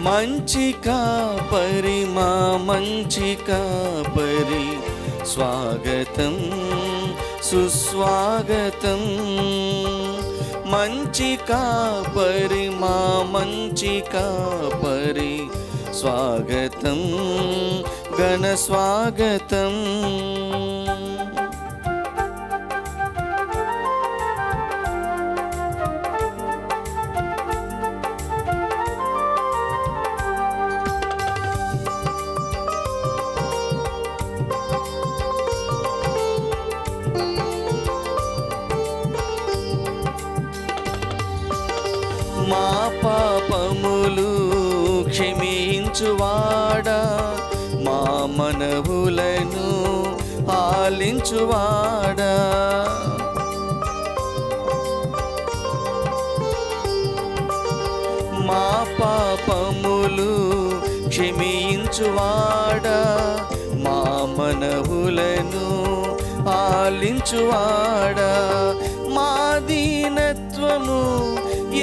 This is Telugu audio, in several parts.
మంచి కాపరి మా మంచి కాపరి, స్వాగతం సుస్వాగతం. మంచి కాపరి మా మంచి కాపరి, స్వాగతం ఘన స్వాగతం. మా పాపములు క్షమించువాడా, మా మనవులను ఆలించువాడా. మా పాపములు క్షమించువాడా, మా మనవులను ఆలించువాడా. మా దీనత్వము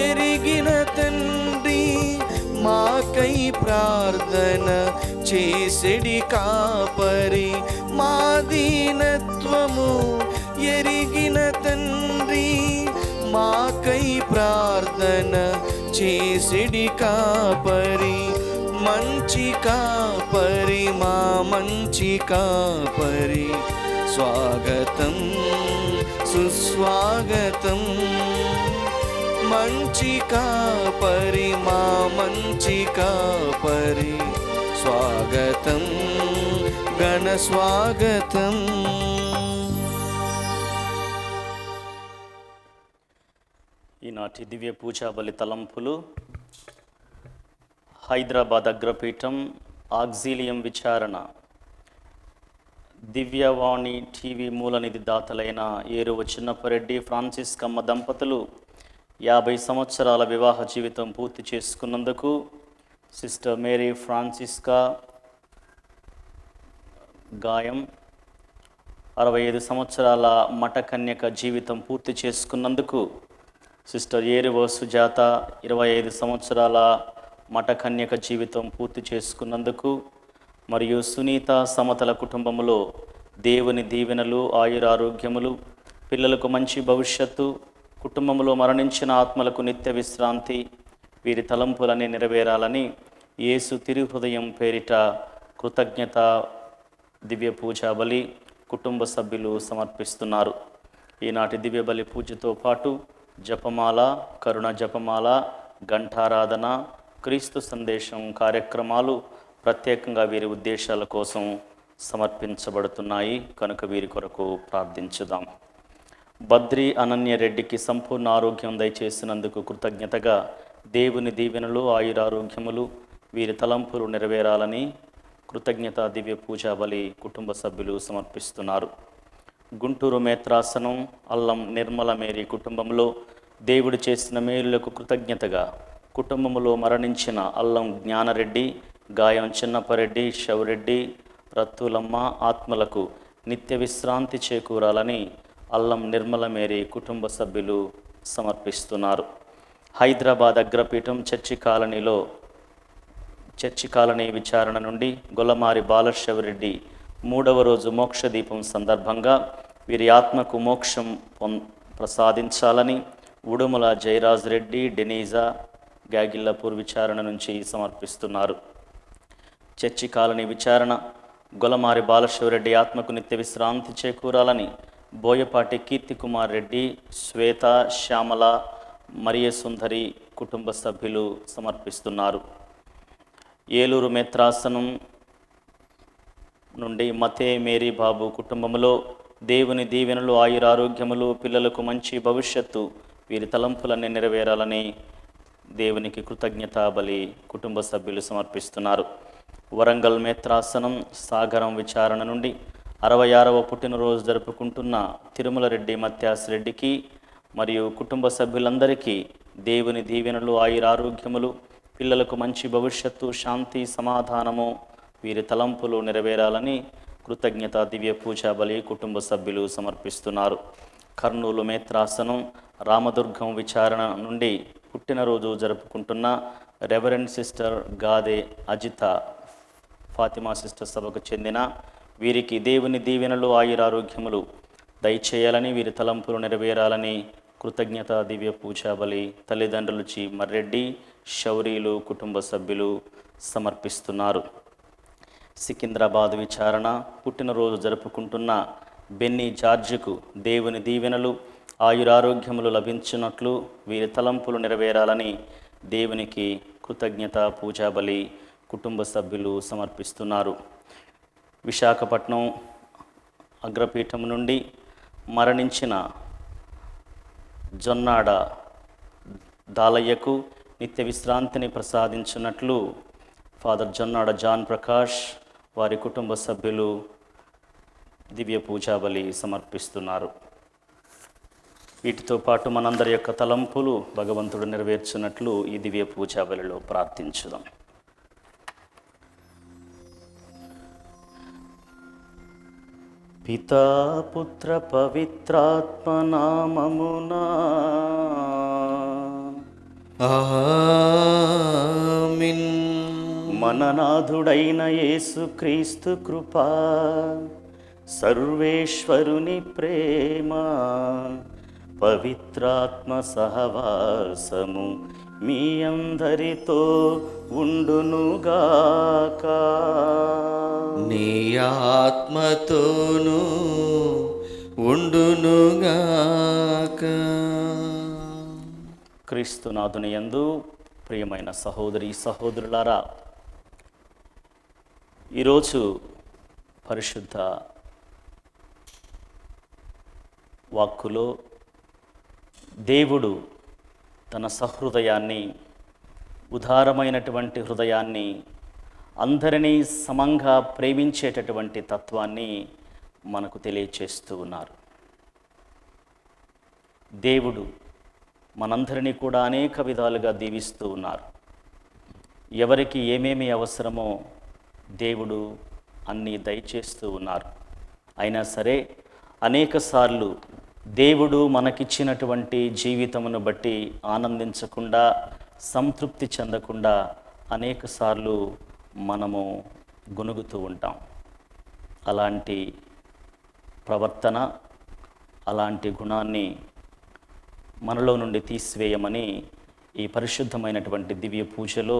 ఎరిగిన తండ్రి, మాకై ప్రార్థన చేసెడి కాపరి. మా దీనత్వము ఎరిగిన తండ్రి, మాకై ప్రార్థన చేసెడి కాపరి. మంచి కాపరి మా మంచి కాపరి, స్వాగతం సుస్వాగతం. మంచి కాపరి మా మంచి కాపరి, స్వాగతం ఘన స్వాగతం. ఈనాటి దివ్య పూజా బలి తలంపులు. హైదరాబాద్ అగ్రపీఠం ఆగ్జీలియం విచారణ. దివ్యవాణి టీవీ మూలనిధి దాతలైన ఏరువ చిన్నపరెడ్డి ఫ్రాన్సిస్కమ్మ దంపతులు 50 సంవత్సరాల వివాహ జీవితం పూర్తి చేసుకున్నందుకు, సిస్టర్ మేరీ ఫ్రాన్సిస్కా గాయం 65 సంవత్సరాల మఠకన్యక జీవితం పూర్తి చేసుకున్నందుకు, సిస్టర్ ఏరువ సుజాత 25 సంవత్సరాల మఠకన్యక జీవితం పూర్తి చేసుకున్నందుకు, మరియు సునీత సమతల కుటుంబంలో దేవుని దీవెనలు, ఆయురారోగ్యములు, పిల్లలకు మంచి భవిష్యత్తు, కుటుంబంలో మరణించిన ఆత్మలకు నిత్య విశ్రాంతి, వీరి తలంపులన్నీ నెరవేరాలని యేసు తిరుహృదయం పేరిట కృతజ్ఞత దివ్య పూజా బలి కుటుంబ సభ్యులు సమర్పిస్తున్నారు. ఈనాటి దివ్య బలి పూజతో పాటు జపమాల, కరుణ జపమాల, ఘంటారాధన, క్రీస్తు సందేశం కార్యక్రమాలు ప్రత్యేకంగా వీరి ఉద్దేశాల కోసం సమర్పించబడుతున్నాయి కనుక వీరి కొరకు ప్రార్థించుదాం. బద్రి అనన్యరెడ్డికి సంపూర్ణ ఆరోగ్యం దయచేసినందుకు కృతజ్ఞతగా దేవుని దీవెనలు, ఆయురారోగ్యములు, వీరి తలంపులు నెరవేరాలని కృతజ్ఞత దివ్య పూజా బలి కుటుంబ సభ్యులు సమర్పిస్తున్నారు. గుంటూరు మేత్రాసనం అల్లం నిర్మల మేరీ కుటుంబంలో దేవుడు చేసిన మేలులకు కృతజ్ఞతగా కుటుంబంలో మరణించిన అల్లం జ్ఞానరెడ్డి, గాయం చిన్నపరెడ్డి, శౌరెడ్డి, రత్తులమ్మ ఆత్మలకు నిత్య విశ్రాంతి చేకూరాలని అల్లం నిర్మల మేరీ కుటుంబ సభ్యులు సమర్పిస్తున్నారు. హైదరాబాద్ అగ్రపీఠం చర్చి కాలనీ విచారణ నుండి గొల్లమారి బాలశివరెడ్డి 3వ రోజు మోక్షదీపం సందర్భంగా వీరి ఆత్మకు మోక్షం ప్రసాదించాలని ఉడుమల జయరాజ్ రెడ్డి, డెనీజా గాగిల్లపూర్ విచారణ నుంచి సమర్పిస్తున్నారు. చర్చి కాలనీ విచారణ గొల్లమారి బాలశివరెడ్డి ఆత్మకు నిత్య విశ్రాంతి చేకూరాలని బోయపాటి కీర్తికుమార్ రెడ్డి, శ్వేత, శ్యామల, మరియ సుందరి కుటుంబ సభ్యులు సమర్పిస్తున్నారు. ఏలూరు మేత్రాసనం నుండి మతే మేరీ బాబు కుటుంబంలో దేవుని దీవెనలు, ఆయురారోగ్యములు, పిల్లలకు మంచి భవిష్యత్తు, వీరి తలంపులన్నీ నెరవేరాలని దేవునికి కృతజ్ఞతా బలి కుటుంబ సభ్యులు సమర్పిస్తున్నారు. వరంగల్ మేత్రాసనం సాగరం విచారణ నుండి 66వ పుట్టినరోజు జరుపుకుంటున్న తిరుమల రెడ్డి మత్యాస్ రెడ్డికి మరియు కుటుంబ సభ్యులందరికీ దేవుని దీవెనలు, ఆయురారోగ్యములు, పిల్లలకు మంచి భవిష్యత్తు, శాంతి, సమాధానము, వీరి తలంపులు నెరవేరాలని కృతజ్ఞత దివ్య పూజా బలి కుటుంబ సభ్యులు సమర్పిస్తున్నారు. కర్నూలు మేత్రాసనం రామదుర్గం విచారణ నుండి పుట్టినరోజు జరుపుకుంటున్న reverend sister Gade Ajitha Fatima sister సభకు చెందిన వీరికి దేవుని దీవెనలు ఆయురారోగ్యములు దయచేయాలని, వీరి తలంపులు నెరవేరాలని కృతజ్ఞత దివ్య పూజా బలి తల్లిదండ్రులు జి మర్రెడ్డి, శౌరీలు కుటుంబ సభ్యులు సమర్పిస్తున్నారు. సికింద్రాబాద్ విచారణ పుట్టినరోజు జరుపుకుంటున్న బెన్నీ జార్జ్కు దేవుని దీవెనలు ఆయురారోగ్యములు లభించినట్లు వీరి తలంపులు నెరవేరాలని దేవునికి కృతజ్ఞత పూజా బలి కుటుంబ సభ్యులు సమర్పిస్తున్నారు. విశాఖపట్నం అగ్రపీఠం నుండి మరణించిన జొన్నాడ దాలయ్యకు నిత్య విశ్రాంతిని ప్రసాదించినట్లు ఫాదర్ జొన్నాడ జాన్ ప్రకాష్ వారి కుటుంబ సభ్యులు దివ్య పూజా బలి సమర్పిస్తున్నారు. వీటితో పాటు మనందరి యొక్క తలంపులు భగవంతుడు నెరవేర్చినట్లు ఈ దివ్య పూజా బలిలో ప్రార్థించుదాం. పితా పుత్ర పవిత్రాత్మ నామమునా ఆమేన్. మననాథుడైన యేసుక్రీస్తు కృపా, సర్వేశ్వరుని ప్రేమ, పవిత్రాత్మ సహవాసము మీ అందరితో ఉండునుగాక. నీ ఆత్మతోనూ ఉండునుగాక. క్రీస్తునాథుని యందు ప్రియమైన సహోదరి సహోదరులారా, ఈరోజు పరిశుద్ధ వాక్కులో దేవుడు తన సహృదయాన్ని, ఉదారమైనటువంటి హృదయాన్ని, అందరినీ సమంగా ప్రేమించేటటువంటి తత్వాన్ని మనకు తెలియచేస్తూ ఉన్నారు. దేవుడు మనందరినీ కూడా అనేక విధాలుగా దీవిస్తూ ఉన్నారు. ఎవరికి ఏమేమి అవసరమో దేవుడు అన్నీ దయచేస్తూ ఉన్నారు. అయినా సరే అనేకసార్లు దేవుడు మనకిచ్చినటువంటి జీవితమును బట్టి ఆనందించకుండా, సంతృప్తి చెందకుండా అనేకసార్లు మనము గొనుగుతూ ఉంటాం. అలాంటి ప్రవర్తన, అలాంటి గుణాన్ని మనలో నుండి తీసివేయమని ఈ పరిశుద్ధమైనటువంటి దివ్య పూజలో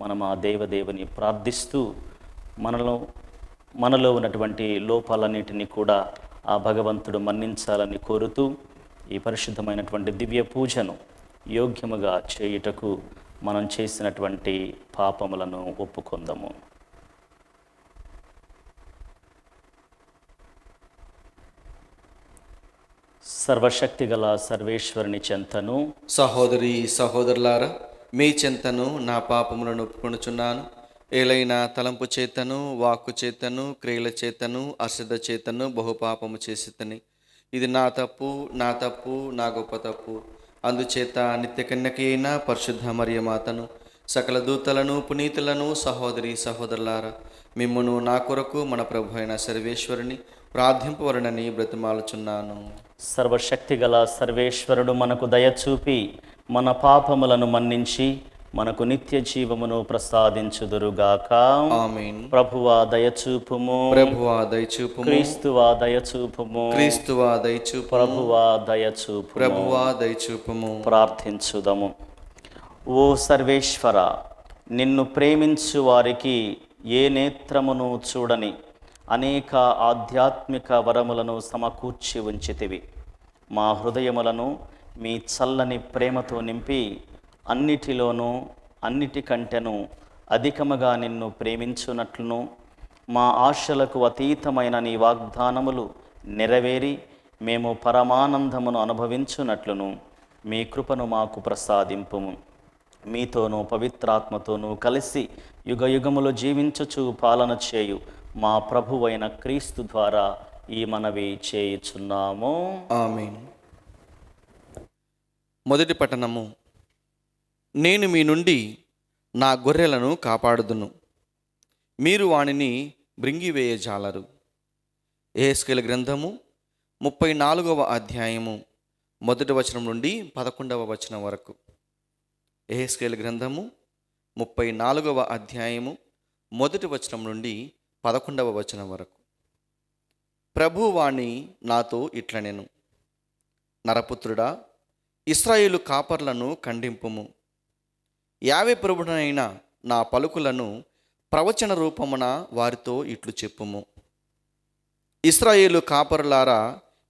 మనం ఆ దేవదేవుని ప్రార్థిస్తూ మనలో ఉన్నటువంటి లోపాలన్నిటినీ కూడా ఆ భగవంతుడు మన్నించాలని కోరుతూ ఈ పరిశుద్ధమైనటువంటి దివ్య పూజను యోగ్యముగా చేయుటకు మనం చేసినటువంటి పాపములను ఒప్పుకొందాము. సర్వశక్తిగల సర్వేశ్వరుని చెంతను, సహోదరి సహోదరులారా, మీ చెంతను నా పాపములను ఒప్పుకొనుచున్నాను. ఏలైనా తలంపు చేతను, వాక్కు చేతను, క్రియల చేతను, అశ్రద్ధ చేతను బహుపాపము చేసితని. ఇది నా తప్పు, నా గొప్ప తప్పు. అందుచేత నిత్య కన్యకి అయిన పరిశుద్ధ మరియమాతను, సకల దూతలను, పునీతులను, సహోదరి సహోదరులారా, మిమ్మును నా కొరకు మన ప్రభు అయిన సర్వేశ్వరుని ప్రార్థింపవలనని బ్రతిమాలుచున్నాను. సర్వశక్తిగల సర్వేశ్వరుడు మనకు దయచూపి మన పాపములను మన్నించి మనకు నిత్య జీవమును ప్రసాదించుదురుగాక. ఆమేన్. ప్రభువా దయచూపుము, ప్రభువా దయచూపుము. క్రీస్తువా దయచూపుము, క్రీస్తువా దయచూపుము. ప్రభువా దయచూపుము. ప్రభువా దయచూపుము. ప్రార్థించుదము. ఓ సర్వేశ్వర, నిన్ను ప్రేమించు వారికి ఏ నేత్రమును చూడని అనేక ఆధ్యాత్మిక వరములను సమకూర్చి ఉంచితివి. మా హృదయములను మీ చల్లని ప్రేమతో నింపి అన్నిటిలోనూ అన్నిటికంటెను అధికముగా నిన్ను ప్రేమించున్నట్లును, మా ఆశలకు అతీతమైన నీ వాగ్దానములు నెరవేరి మేము పరమానందమును అనుభవించున్నట్లును మీ కృపను మాకు ప్రసాదింపుము. మీతోనూ పవిత్రాత్మతోనూ కలిసి యుగయుగములు జీవించుచు పాలన చేయు మా ప్రభువైన క్రీస్తు ద్వారా ఈ మనవి చేయుచున్నాము. ఆమేన్. మొదటి పఠనము. నేను మీ నుండి నా గొర్రెలను కాపాడుదును, మీరు వానిని బ్రింగివేయజాలరు. యెహెజ్కేలు గ్రంథము 34వ అధ్యాయము 1వ వచనం నుండి 11వ వచనం వరకు. యెహెజ్కేలు గ్రంథము 34వ అధ్యాయము 1వ వచనం నుండి 11వ వచనం వరకు. ప్రభువాణి నాతో ఇట్లనెను, నరపుత్రుడా, ఇశ్రాయేలు కాపర్లను ఖండింపుము. యావే ప్రభుడనైన నా పలుకులను ప్రవచన రూపమున వారితో ఇట్లు చెప్పుము. ఇశ్రాయేలు కాపరులారా,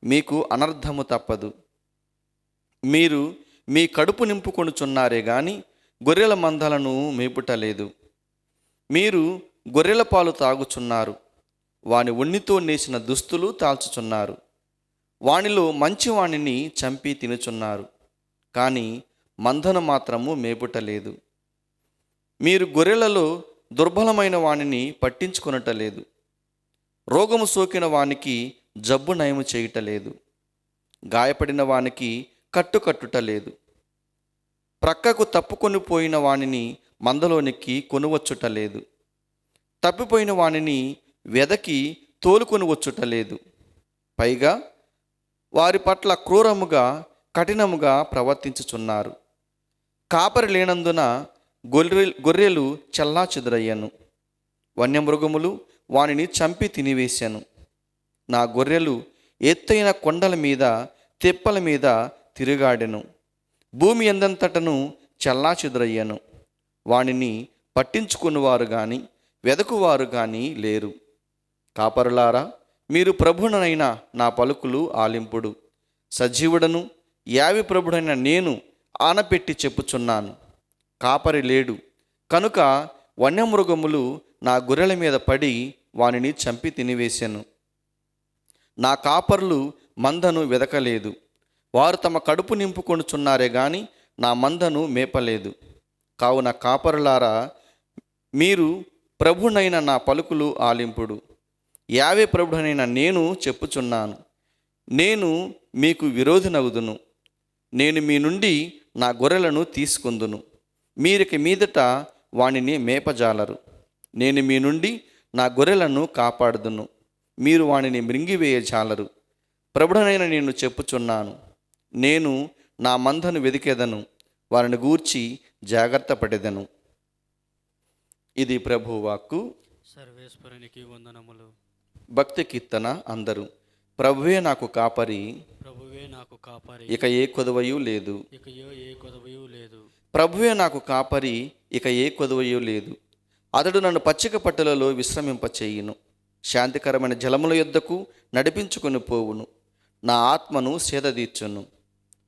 మీకు అనర్థము తప్పదు. మీరు మీ కడుపు నింపుకొనుచున్నారే గాని గొర్రెల మందలను మేపుటలేదు. మీరు గొర్రెల పాలు తాగుచున్నారు, వాని ఉన్నితో నేసిన దుస్తులు తాల్చుచున్నారు. వానిలో మంచివాణిని చంపి తినుచున్నారు, కానీ మందను మాత్రము మేపుటలేదు. మీరు గొర్రెలలో దుర్బలమైన వానిని పట్టించుకొనటలేదు. రోగము సోకిన వానికి జబ్బు నయము చేయుటలేదు. గాయపడిన వానికి కట్టుటలేదు. ప్రక్కకు తప్పుకొని పోయిన వానిని మందలోనికి కొనువచ్చుటలేదు. తప్పిపోయిన వానిని వెదకి తోలుకొని వచ్చుటలేదు. పైగా వారి పట్ల క్రూరముగా కఠినముగా ప్రవర్తించుచున్నారు. కాపరి లేనందున గొర్రెలు చెల్లాచెదురయ్యను. వన్యమృగములు వానిని చంపి తినివేశాను. నా గొర్రెలు ఎత్తైన కొండల మీద తెప్పల మీద తిరుగాడెను. భూమి ఎందంతటను చెల్లాచెదురయ్యను. వానిని పట్టించుకున్నవారు గాని వెదకువారు గాని లేరు. కాపరులారా, మీరు ప్రభునైన నా పలుకులు ఆలింపుడు. సజీవుడను యావి ప్రభుడైన నేను ఆనపెట్టి చెప్పుచున్నాను. కాపరి లేడు కనుక వన్యమృగములు నా గొర్రెల మీద పడి వానిని చంపి తినివేశాను. నా కాపరులు మందను వెదకలేదు. వారు తమ కడుపు నింపుకొనుచున్నారే గాని నా మందను మేపలేదు. కావున కాపరులారా, మీరు ప్రభునైన నా పలుకులు ఆలింపుడు. యావే ప్రభుడనైన నేను చెప్పుచున్నాను. నేను మీకు విరోధినగుదును. నేను మీ నుండి నా గొర్రెలను తీసుకొందును. మీరికి మీదట వానిని మేపజాలరు. నేను మీ నుండి నా గొర్రెలను కాపాడుదును. మీరు వానిని మృంగివేయజాలరు. ప్రభుడనైన నేను చెప్పుచున్నాను. నేను నా మందను వెదికెదను, వారిని గూర్చి జాగ్రత్త పడెదను. ఇది ప్రభువాక్కు. సర్వేశ్వరునికి వందనములు. భక్తి కీర్తన అందరూ. ప్రభువే నాకు కాపరి, ప్రభువే నాకు కాపరి, ఇక ఏ కొదవయు లేదు. ఇక ఏ కొదవయు లేదు. ప్రభువే నాకు కాపరి, ఇక ఏ కొదవయు లేదు. అతడు నన్ను పచ్చిక పట్టులలో విశ్రమింపచేయును. శాంతికరమైన జలముల యొద్దకు నడిపించుకొని పోవును. నా ఆత్మను సేదదీర్చును.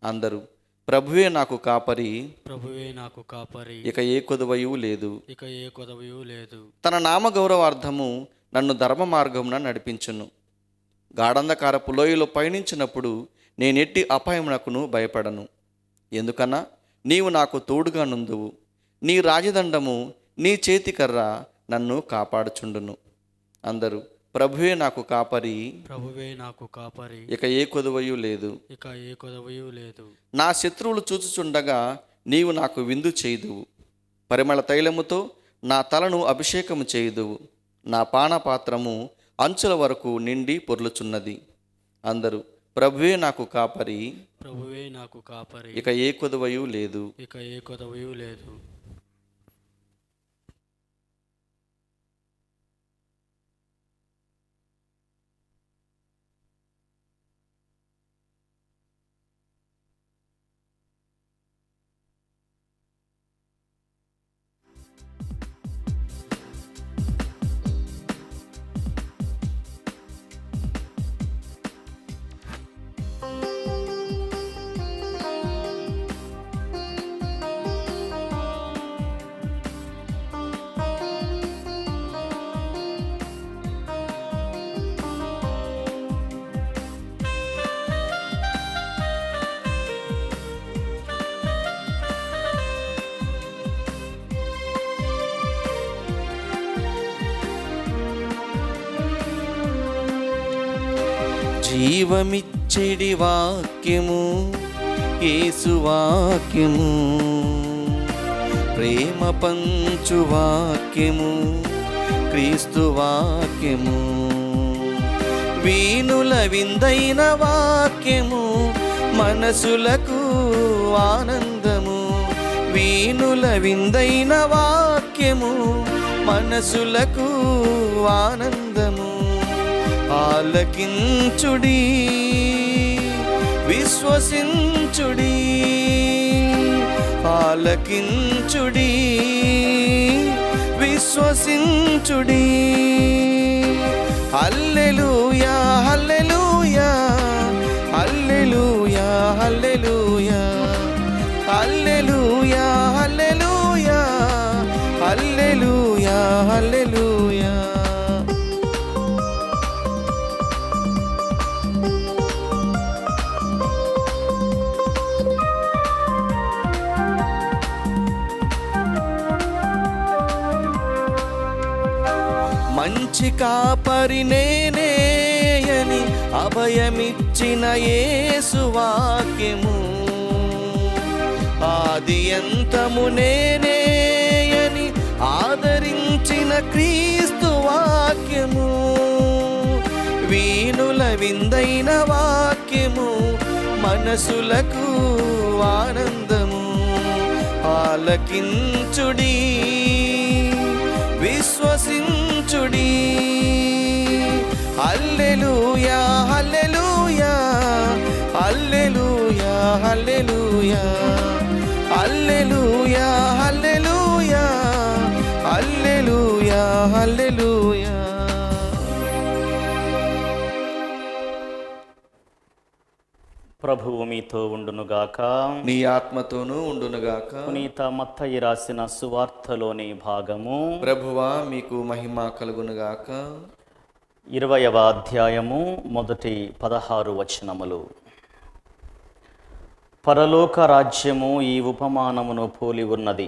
అందరూ ప్రభువే నాకు కాపరి, ప్రభువే నాకు కాపరి, ఇక ఏ కొదవయు లేదు. ఇక ఏ కొదవయు లేదు. తన నామ గౌరవార్థము నన్ను ధర్మ మార్గమున నడిపించును. గాఢంధకారపు లోయలో పయనించినప్పుడు నేనెట్టి అపాయమునకును భయపడను. ఎందుకన్నా నీవు నాకు తోడుగా నుందువు. నీ రాజదండము నీ చేతికర్ర నన్ను కాపాడుచుండును. అందరూ ప్రభువే నాకు కాపరి, ప్రభువే నాకు కాపరి, ఇక ఏ కొదవయు లేదు. ఇక ఏ కొదవయు లేదు. నా శత్రువులు చూచుచుండగా నీవు నాకు విందు చేయుదువు. పరిమళ తైలముతో నా తలను అభిషేకము చేయుదువు. నా పానపాత్రము అంచుల వరకు నిండి పొర్లుచున్నది. అందరూ ప్రభువే నాకు కాపరి, ప్రభువే నాకు కాపరి, ఇక ఏ కొదవయు లేదు. ఇక ఏ కొదవయు లేదు. జీవమిచ్చెడి వాక్యము యేసు వాక్యము, ప్రేమ పంచు వాక్యము క్రీస్తు వాక్యము, వీణుల విందైన వాక్యము మనసులకు ఆనందము, వీణుల విందైన వాక్యము మనసులకు ఆనందము. ఆలకించుడి, విశ్వసించుడి, ఆలకించుడి, విశ్వసించుడి. హల్లెలూయా హల్లెలూయా హల్లెలూయా హల్లెలూయా హల్లెలూయా హల్లెలూయా హల్లెలూయా హల్లెలూయా. మంచి కాపరి నేనేయని అభయమిచ్చిన యేసు వాక్యము, ఆది అంతము నేనేయని ఆదరించిన క్రీస్తు వాక్యము. వీణుల విందైన వాక్యము మనసులకు ఆనందము. ఆలకించుడి, విశ్వసించుడి. హల్లెలూయా హల్లెలూయా హల్లెలూయా హల్లెలూయా హల్లెలూయా హల్లెలూయా హల్లెలూయా హల్లెలూయా. ప్రభువు మీతో ఉండునుగాక. నీ ఆత్మతోనూ ఉండునుగాక. పునీత మత్తయి రాసిన సువార్తలోని భాగము. ప్రభువా మీకు మహిమ కలుగునుగాక. 20వ అధ్యాయము మొదటి 16 వచనములు. పరలోక రాజ్యము ఈ ఉపమానమును పోలి ఉన్నది.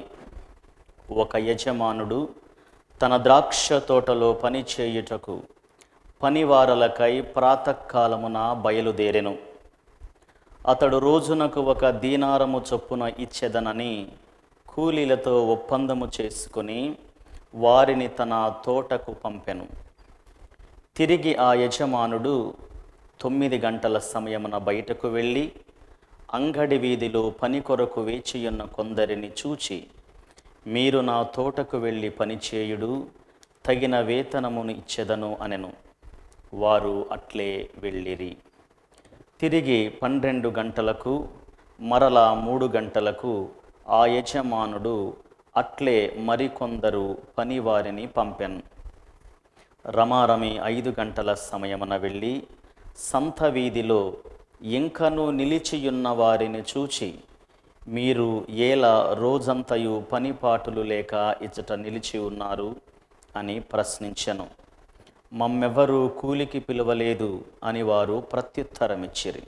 ఒక యజమానుడు తన ద్రాక్ష తోటలో పని చేయుటకు పనివారలకై ప్రాతకాలమున బయలుదేరెను. అతడు రోజునకు 1 దీనారము చొప్పున ఇచ్చెదనని కూలీలతో ఒప్పందము చేసుకుని వారిని తన తోటకు పంపెను. తిరిగి ఆ యజమానుడు 9 గంటల సమయమున బయటకు వెళ్ళి అంగడి వీధిలో పని కొరకు వేచియున్న కొందరిని చూచి, మీరు నా తోటకు వెళ్ళి పనిచేయుడు, తగిన వేతనమును ఇచ్చెదను అనెను. వారు అట్లే వెళ్ళిరి. తిరిగి 12 గంటలకు మరలా 3 గంటలకు ఆ యజమానుడు అట్లే మరికొందరు పనివారిని పంపెను. రమారమి 5 గంటల సమయమున వెళ్ళి సంత వీధిలో ఇంకను నిలిచియున్న వారిని చూచి, మీరు ఏలా రోజంతయు పనిపాటులు లేక ఇచ్చట నిలిచి ఉన్నారు అని ప్రశ్నించెను. మమ్మెవరూ కూలికి పిలువలేదు అని వారు ప్రత్యుత్తరమిచ్చిరి.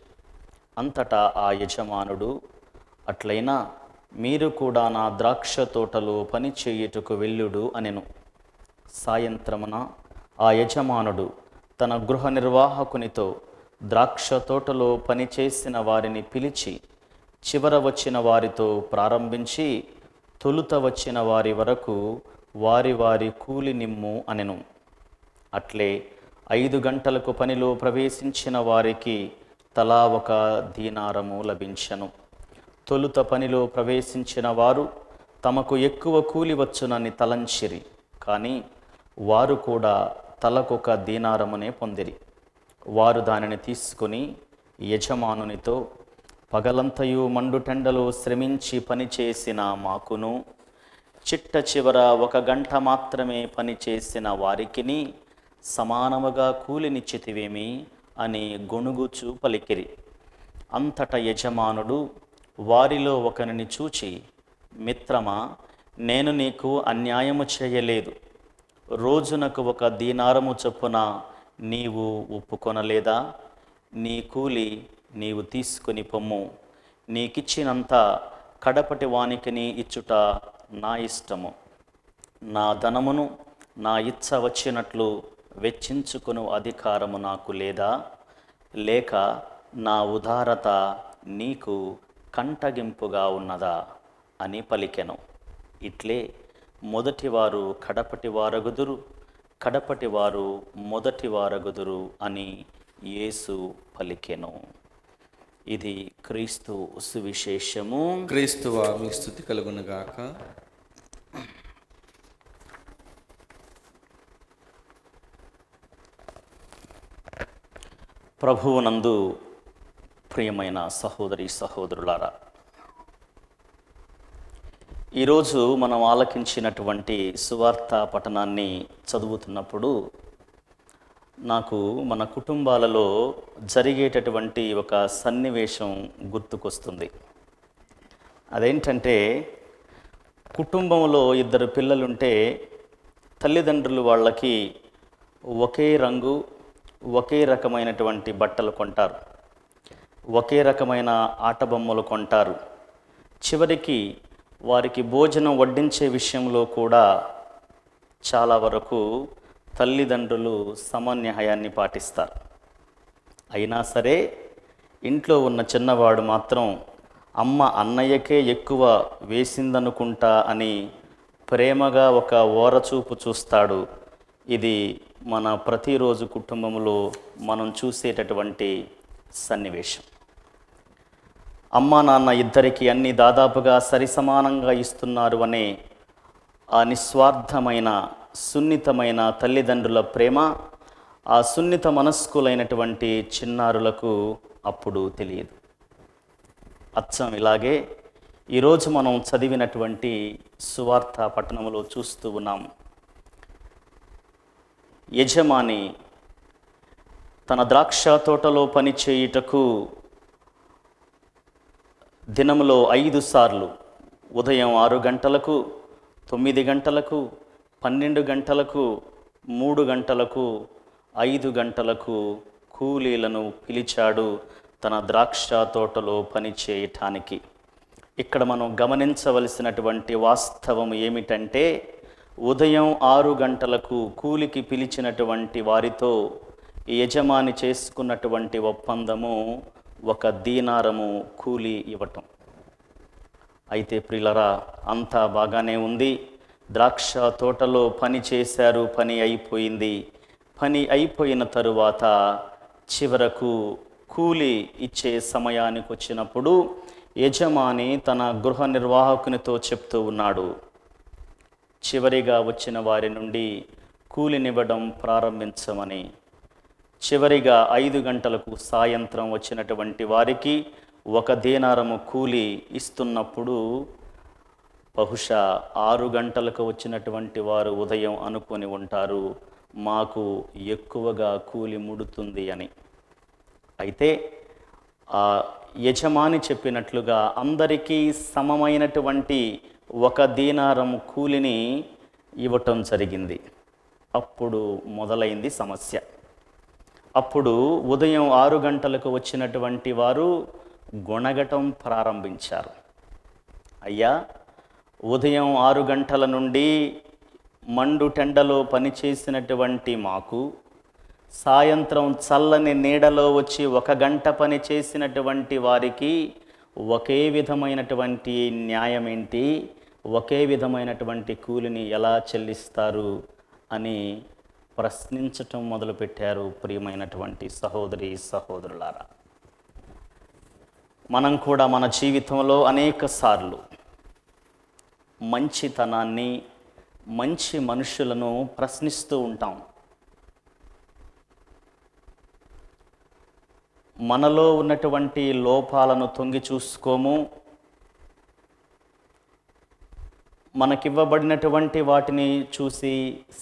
అంతటా ఆ యజమానుడు, అట్లయినా మీరు కూడా నా ద్రాక్ష తోటలో పని చేయుటకు వెళ్ళుడు అనెను. సాయంత్రమున ఆ యజమానుడు తన గృహ నిర్వాహకునితో ద్రాక్ష తోటలో పనిచేసిన వారిని పిలిచి, చివర వచ్చిన వారితో ప్రారంభించి తొలుత వచ్చిన వారి వరకు వారి వారి కూలి నిమ్ము అనెను. అట్లే 5 గంటలకు పనిలో ప్రవేశించిన వారికి తలా 1 దీనారము లభించెను. తొలుత పనిలో ప్రవేశించిన వారు తమకు ఎక్కువ కూలి వచ్చునని తలంచిరి. కానీ వారు కూడా తలకొక దీనారమునే పొందిరి. వారు దానిని తీసుకుని యజమానునితో, పగలంతయు మండుటెండలో శ్రమించి పనిచేసిన మాకును, చిట్ట చివర 1 గంట మాత్రమే పనిచేసిన వారికిని సమానముగా కూలినిచ్చితివేమి అని గొణుగుచూ పలికిరి. అంతట యజమానుడు వారిలో ఒకరిని చూచి, మిత్రమా, నేను నీకు అన్యాయము చేయలేదు. రోజునకు 1 దీనారము చొప్పున నీవు ఒప్పుకొనలేదా? నీ కూలి నీవు తీసుకుని పొమ్ము. నీకిచ్చినంత కడపటి వానికిని ఇచ్చుట నా ఇష్టము. నా ధనమును నా ఇచ్చ వచ్చినట్లు వెచ్చించుకును అధికారము నాకు లేదా? లేక నా ఉదారత నీకు కంటగింపుగా ఉన్నదా అని పలికెను. ఇట్లే మొదటివారు కడపటి వారగుదురు, కడపటి వారు మొదటి వారగుదురు అని యేసు పలికెను. ఇది క్రీస్తు సువిశేషము. క్రీస్తువా మీ స్తుతి కలుగునుగాక. ప్రభువునందు ప్రియమైన సహోదరి సహోదరులారా, ఈరోజు మనం ఆలకించినటువంటి సువార్త పఠనాన్ని చదువుతున్నప్పుడు నాకు మన కుటుంబాలలో జరిగేటటువంటి ఒక సన్నివేశం గుర్తుకొస్తుంది. అదేంటంటే, కుటుంబంలో ఇద్దరు పిల్లలుంటే తల్లిదండ్రులు వాళ్ళకి ఒకే రంగు, ఒకే రకమైనటువంటి బట్టలు కొంటారు, ఒకే రకమైన ఆట బొమ్మలు కొంటారు. చివరికి వారికి భోజనం వడ్డించే విషయంలో కూడా చాలా వరకు తల్లిదండ్రులు సమన్యాయాన్ని పాటిస్తారు. అయినా సరే ఇంట్లో ఉన్న చిన్నవాడు మాత్రం అమ్మ అన్నయ్యకే ఎక్కువ వేసిందనుకుంటా అని ప్రేమగా ఒక ఓరచూపు చూస్తాడు. ఇది మన ప్రతిరోజు కుటుంబంలో మనం చూసేటటువంటి సన్నివేశం. అమ్మా నాన్న ఇద్దరికి అన్ని దాదాపుగా సరిసమానంగా ఇస్తున్నారు అనే ఆ నిస్వార్థమైన సున్నితమైన తల్లిదండ్రుల ప్రేమ ఆ సున్నిత మనస్కులైనటువంటి చిన్నారులకు అప్పుడు తెలియదు. అచ్చం ఇలాగే ఈరోజు మనం చదివినటువంటి సువార్త పట్టణంలో చూస్తూ ఉన్నాం. యజమాని తన ద్రాక్ష తోటలో పని చేయుటకు దినములో 5 సార్లు ఉదయం 6 గంటలకు, 9 గంటలకు, 12 గంటలకు, 3 గంటలకు, 5 గంటలకు కూలీలను పిలిచాడు తన ద్రాక్ష తోటలో పని చేయటానికి. ఇక్కడ మనం గమనించవలసినటువంటి వాస్తవం ఏమిటంటే, ఉదయం 6 గంటలకు కూలికి పిలిచినటువంటి వారితో యజమాని చేసుకున్నటువంటి ఒప్పందము 1 దీనారము కూలి ఇవ్వటం. అయితే ప్రియులరా, అంతా బాగానే ఉంది. ద్రాక్ష తోటలో పని చేశారు, పని అయిపోయింది. పని అయిపోయిన తరువాత చివరకు కూలి ఇచ్చే సమయానికి వచ్చినప్పుడు యజమాని తన గృహ నిర్వాహకునితో చెప్తూ ఉన్నాడు, చివరిగా వచ్చిన వారి నుండి కూలినివ్వడం ప్రారంభించమని. చివరిగా 5 గంటలకు సాయంత్రం వచ్చినటువంటి వారికి 1 దీనారము కూలి ఇస్తున్నప్పుడు బహుశా 6 గంటలకు వచ్చినటువంటి వారు ఉదయం అనుకొని ఉంటారు, మాకు ఎక్కువగా కూలి ముడుతుంది అని. అయితే ఆ యజమాని చెప్పినట్లుగా అందరికీ సమమైనటువంటి 1 దీనారము కూలిని ఇవ్వటం జరిగింది. అప్పుడు మొదలైంది సమస్య. అప్పుడు ఉదయం 6 గంటలకు వచ్చినటువంటి వారు గొణగటం ప్రారంభించారు. అయ్యా, ఉదయం 6 గంటల నుండి మండు టెండలో పనిచేసినటువంటి మాకు, సాయంత్రం చల్లని నీడలో వచ్చి 1 గంట పని చేసినటువంటి వారికి ఒకే విధమైనటువంటి న్యాయం ఏంటి, ఒకే విధమైనటువంటి కూలిని ఎలా చెల్లిస్తారు అని ప్రశ్నించటం మొదలుపెట్టారు. ప్రియమైనటువంటి సహోదరి సహోదరులారా, మనం కూడా మన జీవితంలో అనేక సార్లు మంచితనాన్ని, మంచి మనుషులను ప్రశ్నిస్తూ ఉంటాం. మనలో ఉన్నటువంటి లోపాలను తొంగి చూసుకోము, మనకివ్వబడినటువంటి వాటిని చూసి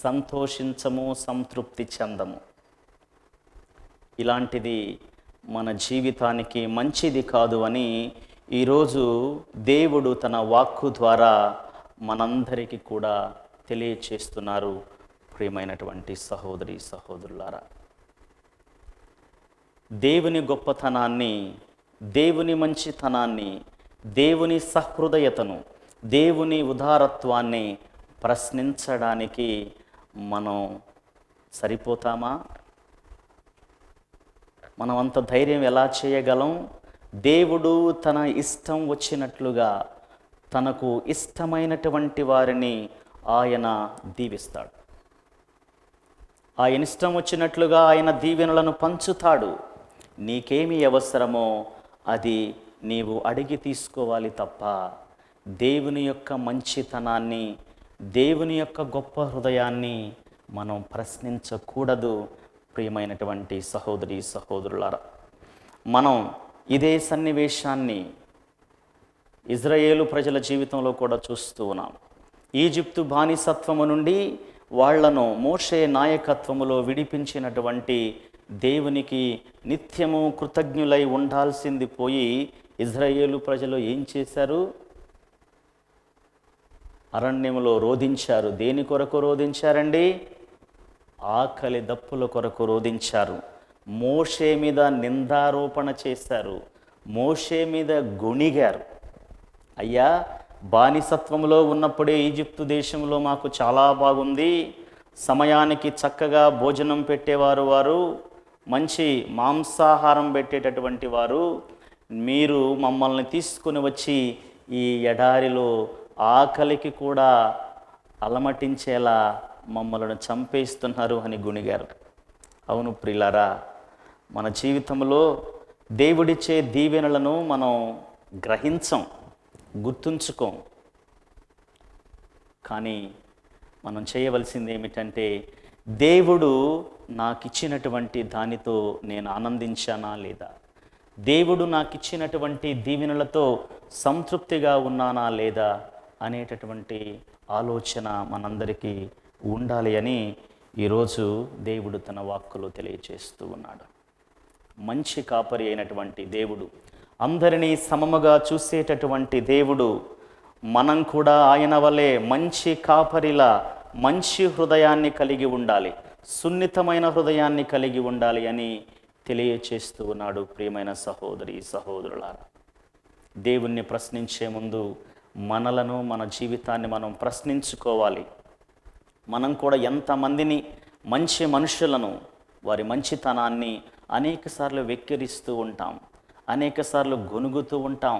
సంతోషించము, సంతృప్తి చెందము. ఇలాంటిది మన జీవితానికి మంచిది కాదు అని ఈరోజు దేవుడు తన వాక్కు ద్వారా మనందరికీ కూడా తెలియచేస్తున్నారు. ప్రియమైనటువంటి సహోదరి సహోదరులారా, దేవుని గొప్పతనాన్ని, దేవుని మంచితనాన్ని, దేవుని సహృదయతను, దేవుని ఉదారత్వాన్ని ప్రశ్నించడానికి మనం సరిపోతామా? మనం అంత ధైర్యం ఎలా చేయగలం? దేవుడు తన ఇష్టం వచ్చినట్లుగా తనకు ఇష్టమైనటువంటి వారిని ఆయన దీవిస్తాడు. ఆయన ఇష్టం వచ్చినట్లుగా ఆయన దీవెనలను పంచుతాడు. నీకేమి అవసరమో అది నీవు అడిగి తీసుకోవాలి తప్ప దేవుని యొక్క మంచితనాన్ని, దేవుని యొక్క గొప్ప హృదయాన్ని మనం ప్రశ్నించకూడదు. ప్రియమైనటువంటి సహోదరి సహోదరులారా, మనం ఇదే సన్నివేశాన్ని ఇజ్రాయేలు ప్రజల జీవితంలో కూడా చూస్తూ ఉన్నాం. ఈజిప్టు బానిసత్వము నుండి వాళ్లను మోషే నాయకత్వములో విడిపించినటువంటి దేవునికి నిత్యము కృతజ్ఞులై ఉండాల్సింది పోయి ఇజ్రాయేలు ప్రజలు ఏం చేశారు? అరణ్యములో రోధించారు. దేని కొరకు రోధించారండి? ఆకలి దప్పుల కొరకు రోధించారు. మోషే మీద నిందారోపణ చేశారు. మోషే మీద గొణిగారు. అయ్యా, బానిసత్వంలో ఉన్నప్పుడే ఈజిప్టు దేశంలో మాకు చాలా బాగుంది, సమయానికి చక్కగా భోజనం పెట్టేవారు, వారు మంచి మాంసాహారం పెట్టేటటువంటి వారు, మీరు మమ్మల్ని తీసుకుని వచ్చి ఈ ఎడారిలో ఆకలికి కూడా అలమటించేలా మమ్మల్ని చంపేస్తున్నారు అని గుణిగారు. అవును ప్రియులారా, మన జీవితంలో దేవుడిచ్చే దీవెనలను మనం గ్రహించం, గుర్తుంచుకోం. కానీ మనం చేయవలసింది ఏమిటంటే, దేవుడు నాకు ఇచ్చినటువంటి దానితో నేను ఆనందించానా లేదా, దేవుడు నాకు ఇచ్చినటువంటి దీవెనలతో సంతృప్తిగా ఉన్నానా లేదా అనేటటువంటి ఆలోచన మనందరికీ ఉండాలి అని ఈరోజు దేవుడు తన వాక్కులో తెలియచేస్తూ ఉన్నాడు. మంచి కాపరి అయినటువంటి దేవుడు, అందరినీ సమముగా చూసేటటువంటి దేవుడు, మనం కూడా ఆయన వలె మంచి కాపరిలా మంచి హృదయాన్ని కలిగి ఉండాలి, సున్నితమైన హృదయాన్ని కలిగి ఉండాలి అని తెలియచేస్తూ ఉన్నాడు. ప్రియమైన సహోదరి సహోదరులారా, దేవుణ్ణి ప్రశ్నించే ముందు మనలను, మన జీవితాన్ని మనం ప్రశ్నించుకోవాలి. మనం కూడా ఎంతమందిని, మంచి మనుషులను, వారి మంచితనాన్ని అనేకసార్లు వెక్కిరిస్తూ ఉంటాం, అనేకసార్లు గొనుగుతూ ఉంటాం,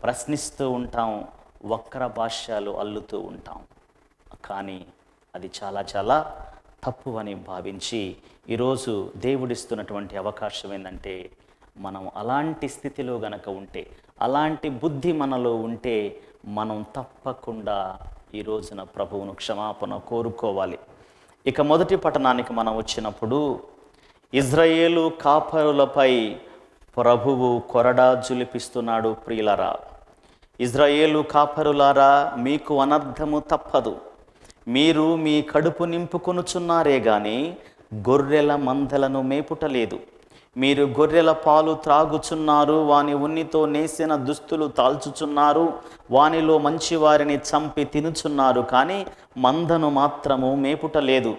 ప్రశ్నిస్తూ ఉంటాం, వక్ర భాష్యాలు అల్లుతూ ఉంటాం. కానీ అది చాలా చాలా తప్పు అని భావించి ఈరోజు దేవుడిస్తున్నటువంటి అవకాశం ఏంటంటే, మనం అలాంటి స్థితిలో గనక ఉంటే, అలాంటి బుద్ధి మనలో ఉంటే, మనం తప్పకుండా ఈ రోజున ప్రభువును క్షమాపణ కోరుకోవాలి. ఇక మొదటి పట్టణానికి మనం వచ్చినప్పుడు, ఇజ్రాయేలు కాపరులపై ప్రభువు కొరడా జులిపిస్తున్నాడు. ప్రియులరా, ఇజ్రాయేలు కాపరులారా, మీకు అనర్థము తప్పదు. మీరు మీ కడుపు నింపుకొనుచున్నారే గాని గొర్రెల మందలను మేపుటలేదు. మీరు గొర్రెల పాలు త్రాగుచున్నారు, వాని ఉన్నితో నేసిన దుస్తులు తాల్చుచున్నారు, వానిలో మంచివారిని చంపి తినుచున్నారు, కానీ మందను మాత్రము మేపుటలేదు.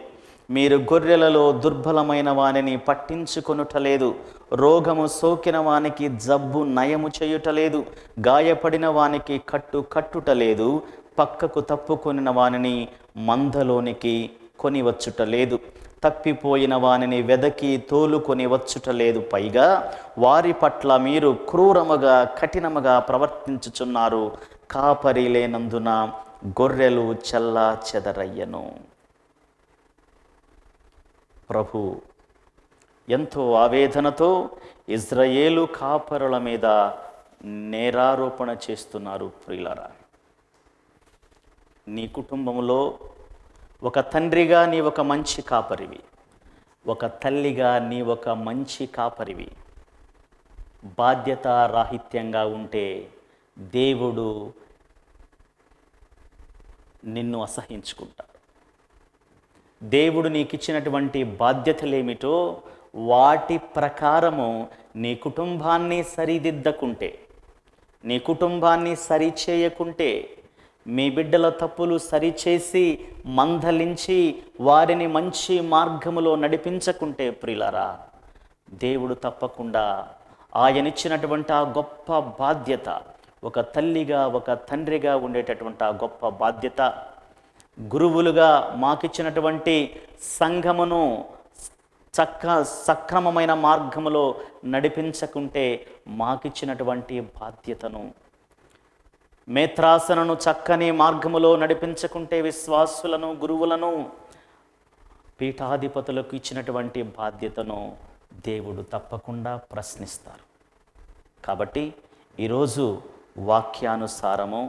మీరు గొర్రెలలో దుర్బలమైన వానిని పట్టించుకొనుటలేదు, రోగము సోకిన వానికి జబ్బు నయము చేయుటలేదు, గాయపడిన వానికి కట్టుటలేదు, పక్కకు తప్పుకొనిన వానిని మందలోనికి కొనివచ్చుటలేదు, తప్పిపోయిన వానిని వెదకి తోలుకొని వచ్చుటలేదు. పైగా వారి పట్ల మీరు క్రూరముగా కఠినముగా ప్రవర్తించుచున్నారు. కాపరి లేనందున గొర్రెలు చెల్లా చెదరయ్యను. ప్రభు ఎంతో ఆవేదనతో ఇజ్రాయేలు కాపరుల మీద నేరారోపణ చేస్తున్నారు. ప్రియులారా, నీ కుటుంబంలో ఒక తండ్రిగా నీ ఒక మంచి కాపరివి, ఒక తల్లిగా నీ ఒక మంచి కాపరివి. బాధ్యత రాహిత్యంగా ఉంటే దేవుడు నిన్ను అసహించుకుంటాడు. దేవుడు నీకు ఇచ్చినటువంటి బాధ్యతలేమిటో వాటి ప్రకారము నీ కుటుంబాన్ని సరిదిద్దకుంటే, నీ కుటుంబాన్ని సరిచేయకుంటే, మీ బిడ్డల తప్పులు సరిచేసి మందలించి వారిని మంచి మార్గములో నడిపించకుంటే, ప్రియులారా, దేవుడు తప్పకుండా ఆయనిచ్చినటువంటి ఆ గొప్ప బాధ్యత, ఒక తల్లిగా ఒక తండ్రిగా ఉండేటటువంటి ఆ గొప్ప బాధ్యత, గురువులుగా మాకిచ్చినటువంటి సంఘమును సక్రమమైన మార్గములో నడిపించకుంటే మాకిచ్చినటువంటి బాధ్యతను, మేత్రాసనను చక్కని మార్గములో నడిపించకుంటే విశ్వాసులను, గురువులను, పీఠాధిపతులకు ఇచ్చినటువంటి బాధ్యతను దేవుడు తప్పకుండా ప్రశ్నిస్తారు. కాబట్టి ఈరోజు వాక్యానుసారము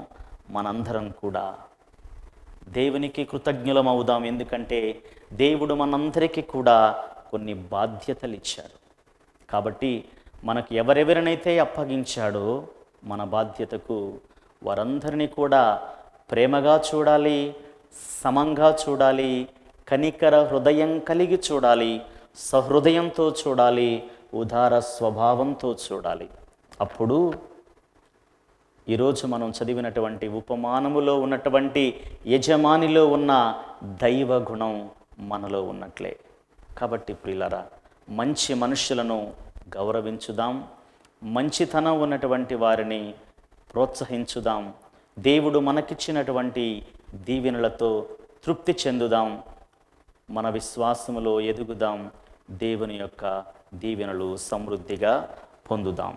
మనందరం కూడా దేవునికి కృతజ్ఞులం అవుదాం. ఎందుకంటే దేవుడు మనందరికీ కూడా కొన్ని బాధ్యతలు ఇచ్చారు. కాబట్టి మనకు ఎవరెవరినైతే అప్పగించాడో మన బాధ్యతకు వారందరినీ కూడా ప్రేమగా చూడాలి, సమంగా చూడాలి, కనికర హృదయం కలిగి చూడాలి, సహృదయంతో చూడాలి, ఉదార స్వభావంతో చూడాలి. అప్పుడు ఈరోజు మనం చదివినటువంటి ఉపమానములో ఉన్నటువంటి యజమానిలో ఉన్న దైవ గుణం మనలో ఉన్నట్లే. కాబట్టి ప్రియులారా, మంచి మనుషులను గౌరవించుదాం, మంచితనం ఉన్నటువంటి వారిని ప్రోత్సహించుదాం, దేవుడు మనకిచ్చినటువంటి దీవెనలతో తృప్తి చెందుదాం, మన విశ్వాసములో ఎదుగుదాం, దేవుని యొక్క దీవెనలు సమృద్ధిగా పొందుదాం.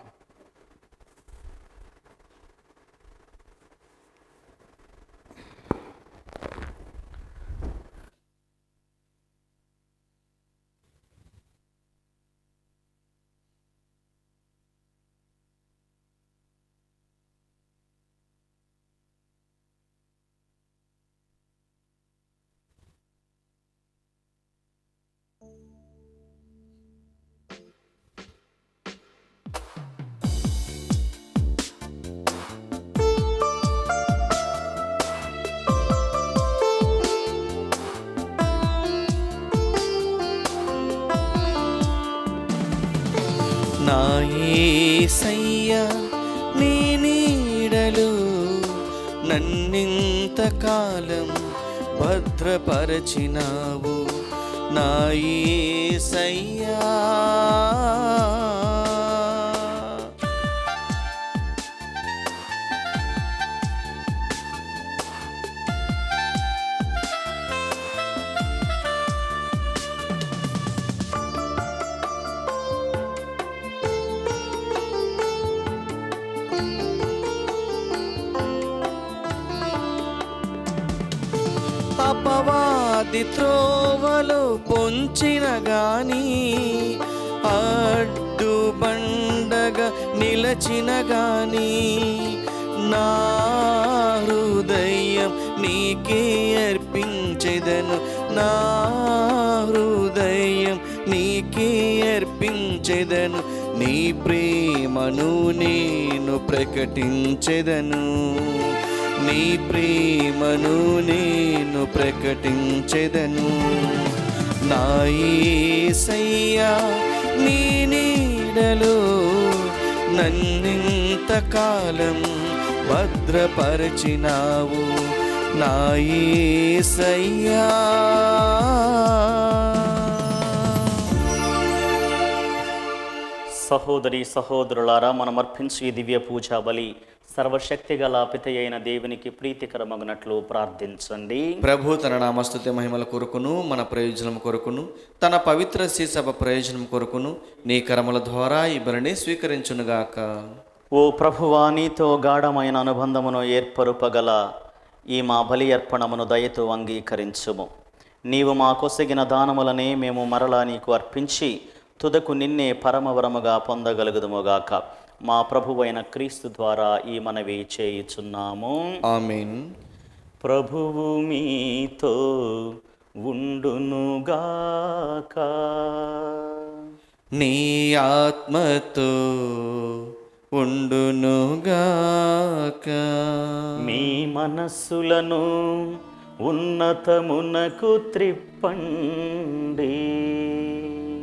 నా యేసయ్యా నీ నీడలో నన్నింతకాలం భద్రపరచినావు. నా యేసయ్యా అపవాది త్రోవలో పొంచిన గాని, అడ్డు బండగా నిలచిన గాని, నా హృదయం నీకే అర్పించెదను, నా హృదయం నీకే అర్పించెదను, నీ ప్రేమను నేను ప్రకటించెదను, నీ ప్రేమను నేను ప్రకటించెదను. నా యేసయ్యా నీ నీడలో నన్నింతకాలం భద్రపరచినావు. నా యేసయ్యా సహోదరి సహోదరులారా, మనం అర్పించు ఈ దివ్య పూజా బలి సర్వశక్తి గల పిత అయిన దేవునికి ప్రీతికరమగునట్లు ప్రార్థించండి. ప్రభు తన నామస్తుతి మహిమల కొరకును మన ప్రయోజనం కొరకును తన పవిత్ర శ్రీసభ ప్రయోజనం కొరకును నీ కరముల ద్వారా ఈ బలిని స్వీకరించునుగాక. ఓ ప్రభువా, నీతో గాఢమైన అనుబంధమును ఏర్పరుపగల ఈ మా బలి అర్పణమును దయతో అంగీకరించుము. నీవు మా కొసగిన దానములనే మేము మరలా నీకు అర్పించి తుదకు నిన్నే పరమవరముగా పొందగలుగుదుముగాక. మా ప్రభువైన క్రీస్తు ద్వారా ఈ మనవి చేయుచున్నాము. ఆమేన్. ప్రభువు మీతో ఉండునుగాక. నీ ఆత్మతో ఉండునుగాక. మీ మనస్సులను ఉన్నతమునకు త్రిప్పండి.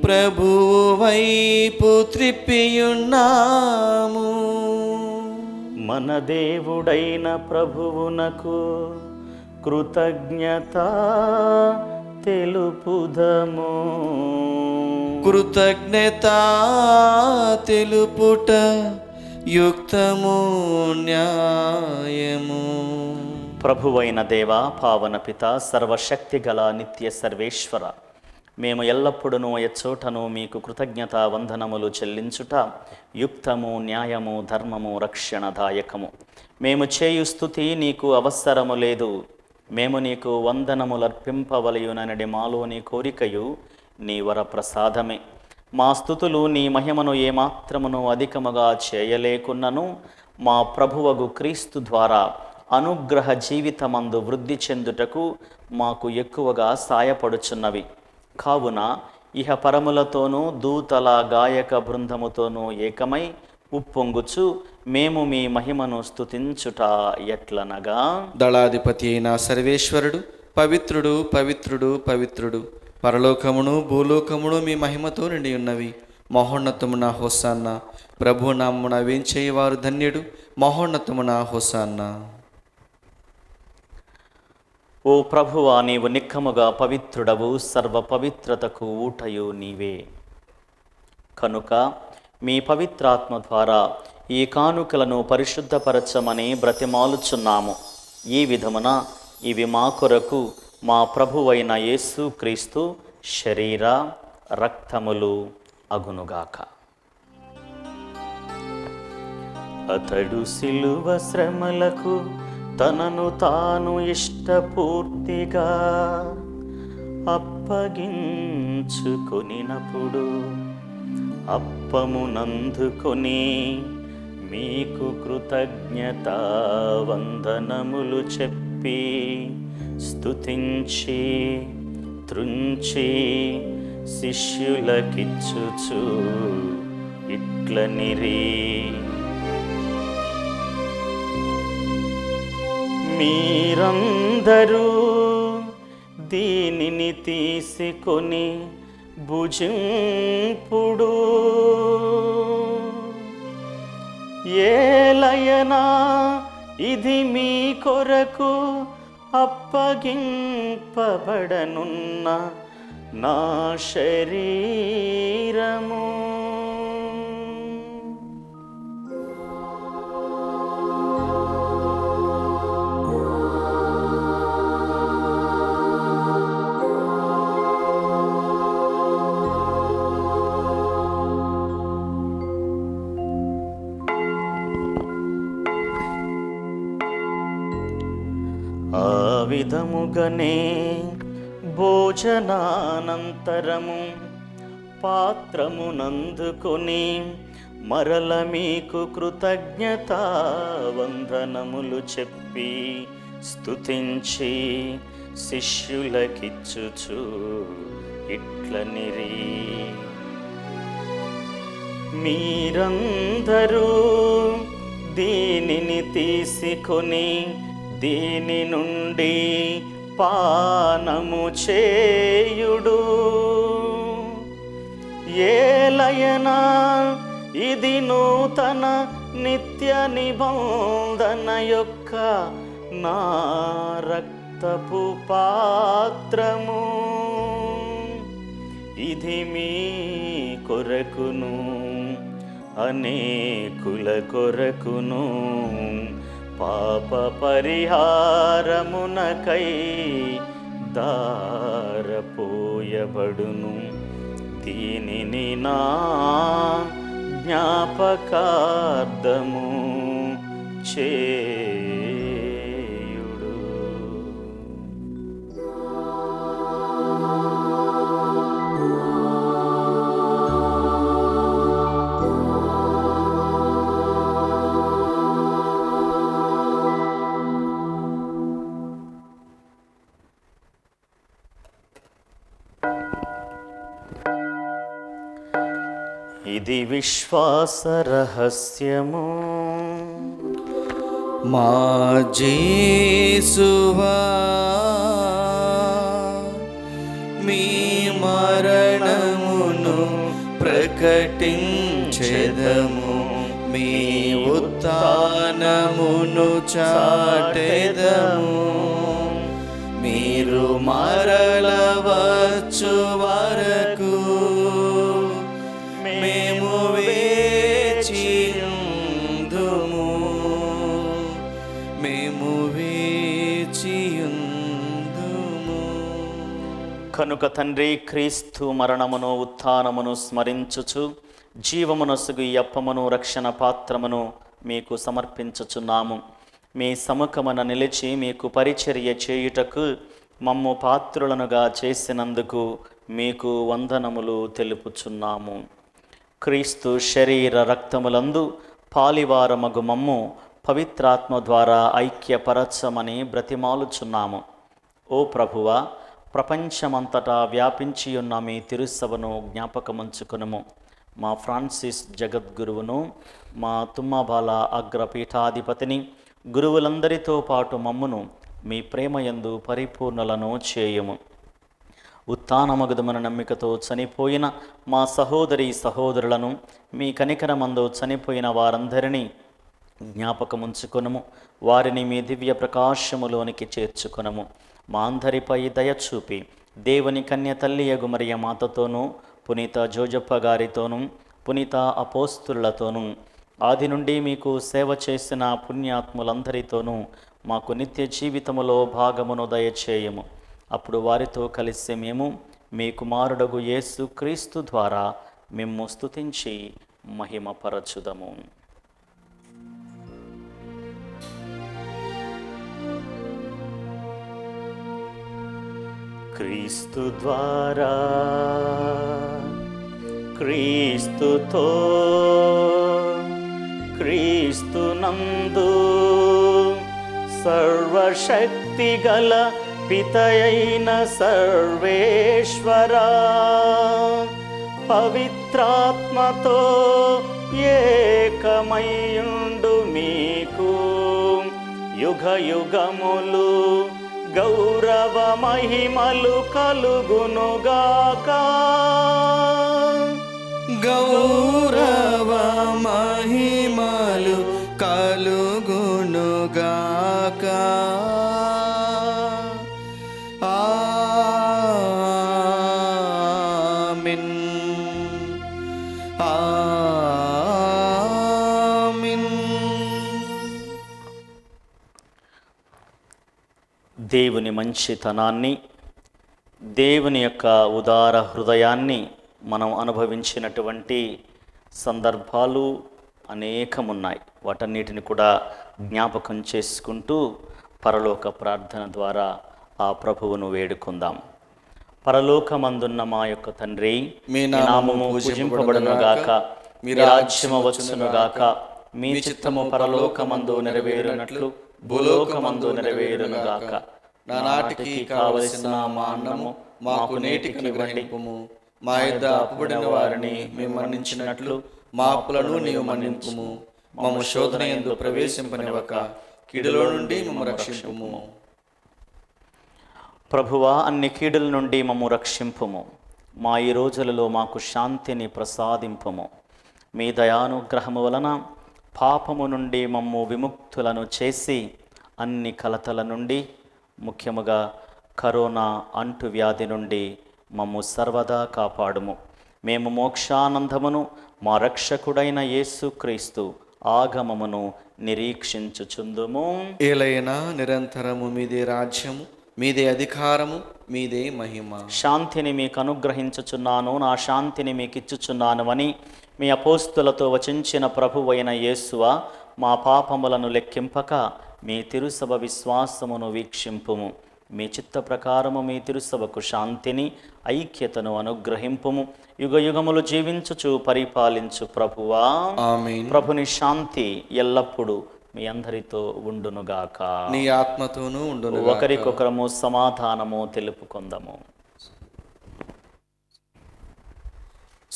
ప్రభువు వైపు త్రిప్పియున్నాము. మన దేవుడైన ప్రభువునకు కృతజ్ఞత తెలుపుదము. కృతజ్ఞత తెలుపుట యుక్తము న్యాయము. ప్రభువైన దేవా, పావన పిత, సర్వశక్తి గల నిత్య సర్వేశ్వర, మేము ఎల్లప్పుడూ ఎచ్చోటను మీకు కృతజ్ఞత వందనములు చెల్లించుట యుక్తము, న్యాయము, ధర్మము, రక్షణదాయకము. మేము చేయు స్తుతి నీకు అవసరము లేదు. మేము నీకు వందనములర్పింపవలయుననడి మాలోని కోరికయు నీ వర ప్రసాదమే. మా స్తుతులు నీ మహిమను ఏమాత్రమును అధికముగా చేయలేకున్నను మా ప్రభువగు క్రీస్తు ద్వారా అనుగ్రహ జీవితమందు వృద్ధి చెందుటకు మాకు ఎక్కువగా సాయపడుచున్నవి. కావున ఇహ పరములతోనూ దూతల గాయక బృందముతోనూ ఏకమై ఉప్పొంగుచు మేము మీ మహిమను స్తుతించుట ఎట్లనగా, దళాధిపతి అయిన సర్వేశ్వరుడు పవిత్రుడు పవిత్రుడు పవిత్రుడు, పరలోకమును భూలోకమును మీ మహిమతో నిండి ఉన్నవి. మహోన్నతమున హోసాన్న, ప్రభు నామమున వేంచేయవారు ధన్యుడు. మహోన్నతమున హోసాన్న. ఓ ప్రభువా, నీవు నిక్కముగా పవిత్రుడవు, సర్వ పవిత్రతకు ఊటయు నీవే. కనుక మీ పవిత్రాత్మ ద్వారా ఈ కానుకలను పరిశుద్ధపరచమని బ్రతిమాలుచున్నాము. ఈ విధమున ఇవి మా కొరకు మా ప్రభువైన యేసు క్రీస్తు శరీర రక్తములు అగునుగాక. అతడు సిలువ శ్రమలకు తనను తాను ఇష్టపూర్తిగా అప్పగించుకొనినప్పుడు అప్పమునందుకొని మీకు కృతజ్ఞతా వందనములు చెప్పి స్తుతించి త్రుంచి శిష్యులకిచ్చుచు ఇట్లనిరి, మీరందరూ దీనిని తీసుకొని భుజింపుడు. ఏలయనా ఇది మీ కొరకు అప్పగింపబడనున్న నా శరీరము. ఆ విధముగనే భోజనానంతరము పాత్రమునందుకొని మరల మీకు కృతజ్ఞతా వందనములు చెప్పి స్తుతించి శిష్యులకిచ్చుచు ఇట్లనిరి, మీరందరూ దీనిని తీసుకొని దీని నుండి పానము చేయుడు. ఏలయనా ఇది నూతన నిత్య నిబంధన యొక్క నా రక్తపు పాత్రము. ఇది మీ కొరకును అనేకుల కొరకును పాప పరిహారమునకై దారపోయబడును. దీనిని నా జ్ఞాపకార్థము చేయుడు. ఇది విశ్వాస రహస్యము. మా జేసువా, మీ మరణమును ప్రకటించెదము, మీ ఉత్థానమును చాటెదము. మీరు మరల వచ్చు వరకు మేము వేచియుందుము, మేము వేచియుందుము. కనుక తండ్రి, క్రీస్తు మరణమును ఉత్థానమును స్మరించుచు జీవమునొసగు ఈ అప్పమును రక్షణ పాత్రమును మీకు సమర్పించుచున్నాము. మీ సముఖమున నిలిచి మీకు పరిచర్య చేయుటకు మమ్ము పాత్రులనుగా చేసినందుకు మీకు వందనములు తెలుపుచున్నాము. క్రీస్తు శరీర రక్తములందు పాలివారమగు మమ్ము పవిత్రాత్మ ద్వారా ఐక్యపరచమని బ్రతిమాలుచున్నాము. ఓ ప్రభువా, ప్రపంచమంతటా వ్యాపించి ఉన్న మీ తిరుసభను జ్ఞాపకముంచుకునుము. మా ఫ్రాన్సిస్ జగద్గురువును, మా తుమ్మబాల అగ్రపీఠాధిపతిని, గురువులందరితో పాటు మమ్మును మీ ప్రేమయందు పరిపూర్ణలను చేయుము. ఉత్థానమగుదమన నమ్మికతో చనిపోయిన మా సహోదరి సహోదరులను, మీ కనికరమందు చనిపోయిన వారందరినీ జ్ఞాపకముంచుకొనుము. వారిని మీ దివ్య ప్రకాశములోనికి చేర్చుకొనుము. మా అందరిపై దయచూపి దేవుని కన్య తల్లియగు మరియ మాతతోనూ, పునీత జోజప్ప గారితోనూ, పునీత అపోస్తులతోనూ, ఆది నుండి మీకు సేవ చేసిన పుణ్యాత్ములందరితోనూ మాకు నిత్య జీవితములో భాగమును దయచేయము. అప్పుడు వారితో కలిసి మేము మీ కుమారుడగు యేసు క్రీస్తు ద్వారా మిమ్ము స్తుతించి మహిమపరచుదము. క్రీస్తు ద్వారా, క్రీస్తుతో, క్రీస్తునందు సర్వశక్తి గల పితయైన సర్వేశ్వరా, పవిత్రాత్మతో ఏకమయుండు మీకు యుగ యుగములు గౌరవ మహిమలు కలుగునుగాక. గౌరవ మహిమలు కలుగునుగాక. ఆమేన్. ఆమేన్. దేవుని మంచితనాన్ని, దేవుని యొక్క ఉదార హృదయాన్ని మనం అనుభవించినటువంటి సందర్భాలు అనేకమున్నాయి. వాటన్నిటిని కూడా జ్ఞాపకం చేసుకుంటూ పరలోక ప్రార్థన ద్వారా ఆ ప్రభువును వేడుకుందాం. పరలోకమందున్న మా యొక్క తండ్రి, మీ నామము పూజింపబడునుగాక, మీ రాజ్యము వచ్చునుగాక, మీ చిత్తము పరలోకమందు నెరవేరునట్లు భూలోకమందు నెరవేరునుగాక. నానాటికి కావలసిన మా అన్నము మాకు నేటికి అనుగ్రహింపుము. మా యొద్ద అప్పుబడిన వారిని మేము మన్నించినట్లు మా అప్పులను నీవు మన్నింపుము. మమ్ము శోధన యందు ప్రవేశింపనివ్వక కీడులో నుండి మమ్ము రక్షింపుము. ప్రభువా, అన్ని కీడుల నుండి మమ్ము రక్షింపుము. మా ఈ రోజులలో మాకు శాంతిని ప్రసాదింపుము. మీ దయానుగ్రహము వలన పాపము నుండి మమ్ము విముక్తులను చేసి అన్ని కలతల నుండి, ముఖ్యముగా కరోనా అంటువ్యాధి నుండి మమ్ము సర్వదా కాపాడుము. మేము మోక్షానందమును మా రక్షకుడైన యేసు క్రీస్తు ఆగమమును నిరీక్షించుచుందుము. ఏలైనా నిరంతరము మీదే రాజ్యము, మీదే అధికారము, మీదే మహిమ. శాంతిని మీకు అనుగ్రహించుచున్నాను, నా శాంతిని మీకు ఇచ్చుచున్నాను అని మీ అపోస్తులతో వచించిన ప్రభువైన యేసువా, మా పాపములను లెక్కింపక మీ తిరుసభ విశ్వాసమును వీక్షింపుము. మీ చిత్త ప్రకారము మీ తిరుసభకు శాంతిని, ఐక్యతను అనుగ్రహింపుము. యుగ యుగములు జీవించుచు పరిపాలించు ప్రభువా, ఆమేన్. ప్రభుని శాంతి ఎల్లప్పుడూ మీ అందరితో ఉండునుగాక. నీ ఆత్మతోనూ ఉండును. ఒకరికొకరము సమాధానము తెలుపుకొందము.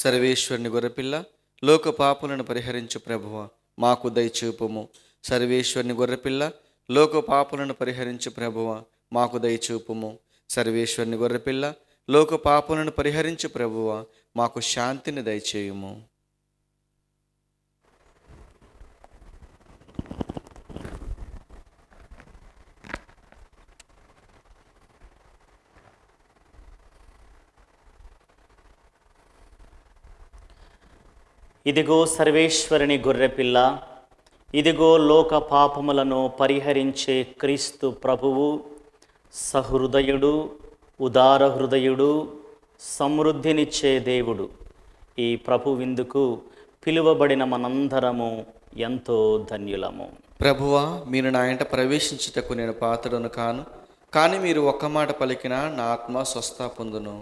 సర్వేశ్వరుని గొర్రెపిల్ల, లోక పాపులను పరిహరించు ప్రభువ, మాకు దయచూపుము. సర్వేశ్వరుని గొర్రెపిల్ల, లోక పాపులను పరిహరించు ప్రభువ, మాకు దయచూపుము. సర్వేశ్వరుని గొర్రెపిల్ల, లోక పాపులను పరిహరించు ప్రభువ, మాకు శాంతిని దయచేయుము. ఇదిగో సర్వేశ్వరుని గొర్రెపిల్ల, ఇదిగో లోక పాపములను పరిహరించే క్రీస్తు ప్రభువు, సహృదయుడు, ఉదార హృదయుడు, సమృద్ధినిచ్చే దేవుడు. ఈ ప్రభు విందుకు పిలువబడిన మనందరము ఎంతో ధన్యులము. ప్రభువా, మీరు నా ఇంట ప్రవేశించుటకు నేను పాత్రను కాను, కానీ మీరు ఒక్క మాట పలికినా నా ఆత్మ స్వస్థ పొందును.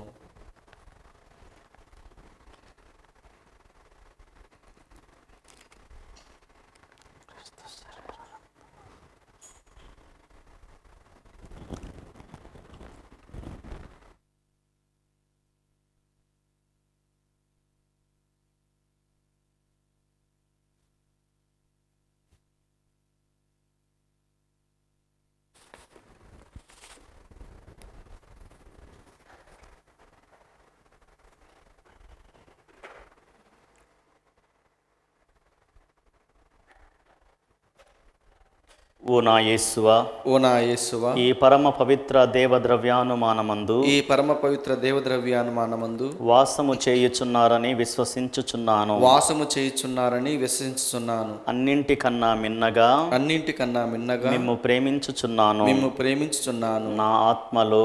ఓ నా యేసువా, ఓ నా యేసువా, ఈ పరమ పవిత్ర దేవద్రవ్యానుమానమందు ఈ పరమ పవిత్ర దేవద్రవ్యానుమానమందు వాసము చేయుచున్నారని విశ్వసించుచున్నాను. వాసము చేయుచున్నారని విశ్వసించుచున్నాను. అన్నింటికన్నా మిన్నగా అన్నింటికన్నా మిన్నగా మిమ్ము ప్రేమించుచున్నాను. మిమ్ము ప్రేమించుచున్నాను. నా ఆత్మలో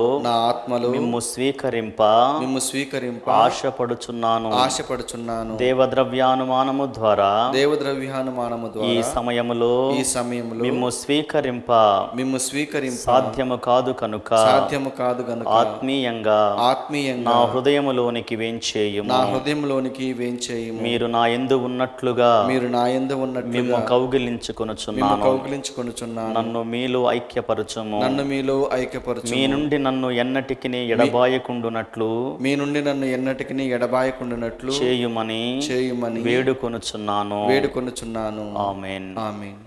మిమ్ము స్వీకరింప ఆశపడుచున్నాను. దేవద్రవ్యానుమానము ద్వారా ఈ సమయములో మిమ్ము స్వీకరింప సాధ్యము కాదు కనుక ఆత్మీయంగా నా హృదయములోనికి వేంచేయుము. మీరు నా యందు ఉన్నట్లుగా మిమ్ము కౌగిలించుకొనుచున్నాను. నన్ను మీలో ఐక్యపరచుము. మీ నుండి నన్ను ఎన్నటికి ఎడబాయకుండునట్లు చేయుమని వేడుకొనుచున్నాను. ఆమేన్. ఆమేన్.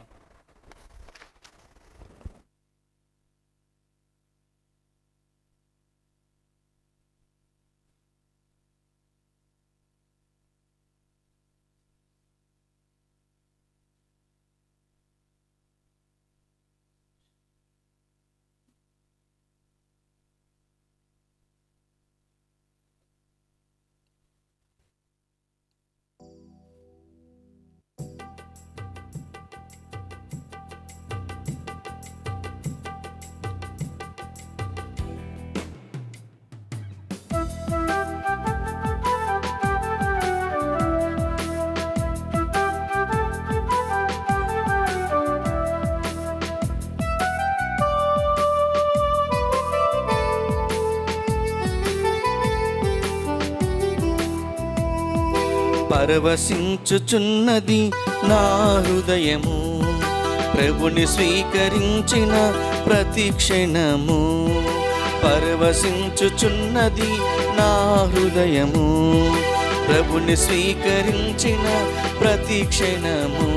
పరవశించుచున్నది నా హృదయము, ప్రభుని స్వీకరించిన ప్రతి క్షణము. పరవశించుచున్నది నా హృదయము, ప్రభుని స్వీకరించిన ప్రతి క్షణము.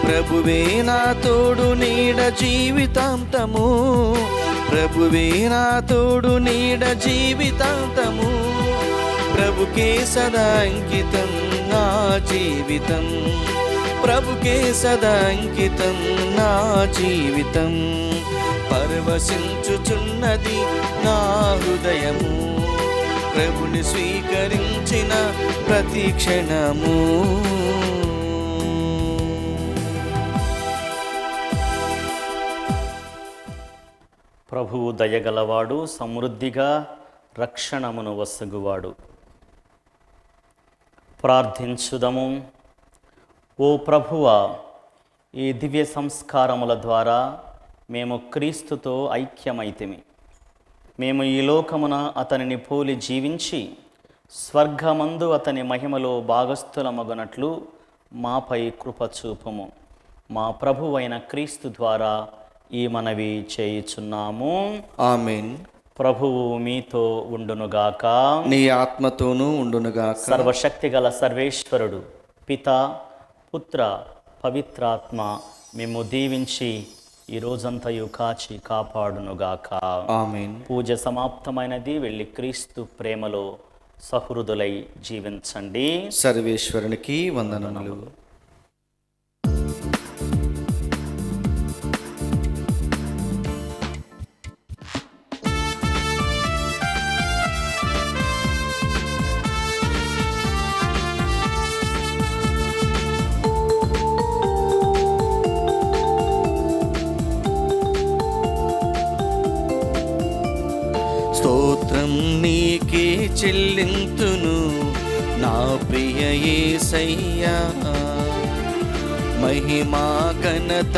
ప్రభువే నా తోడు నీడ జీవితాంతము, ప్రభువే నా తోడు నీడ జీవితాంతము. ప్రభుకే సదా అంకితం నా జీవితం, ప్రభుకే సదా అంకితం నా జీవితం. పరవశించుచున్నది నా హృదయము, ప్రభుని స్వీకరించిన ప్రతి క్షణము. ప్రభువు దయగలవాడు, సమృద్ధిగా రక్షణమును వసగువాడు. ప్రార్థించుదము. ఓ ప్రభువా, ఈ దివ్య సంస్కారముల ద్వారా మేము క్రీస్తుతో ఐక్యమైతిమి. మేము ఈ లోకమున అతనిని పోలి జీవించి స్వర్గమందు అతని మహిమలో భాగస్థులమగునట్లు మాపై కృప చూపుము. మా ప్రభువైన క్రీస్తు ద్వారా ఈ మనవి చేయుచున్నాము. ఆమేన్. ప్రభువు మీతో ఉండునుగాక, నీ ఆత్మతోనూ ఉండునుగాక. సర్వశక్తి గల సర్వేశ్వరుడు పితా, పుత్ర, పవిత్రాత్మ మిమ్ము దీవించి ఈ రోజంతయు కాచి కాపాడునుగాక. ఆమేన్. పూజ సమాప్తమైనది. వెళ్ళి క్రీస్తు ప్రేమలో సహృదులై జీవించండి. సర్వేశ్వరునికి వందనములు. స్తోత్రం నీకే చెల్లింతును నా ప్రియ యేసయ్యా, మహిమా ఘనత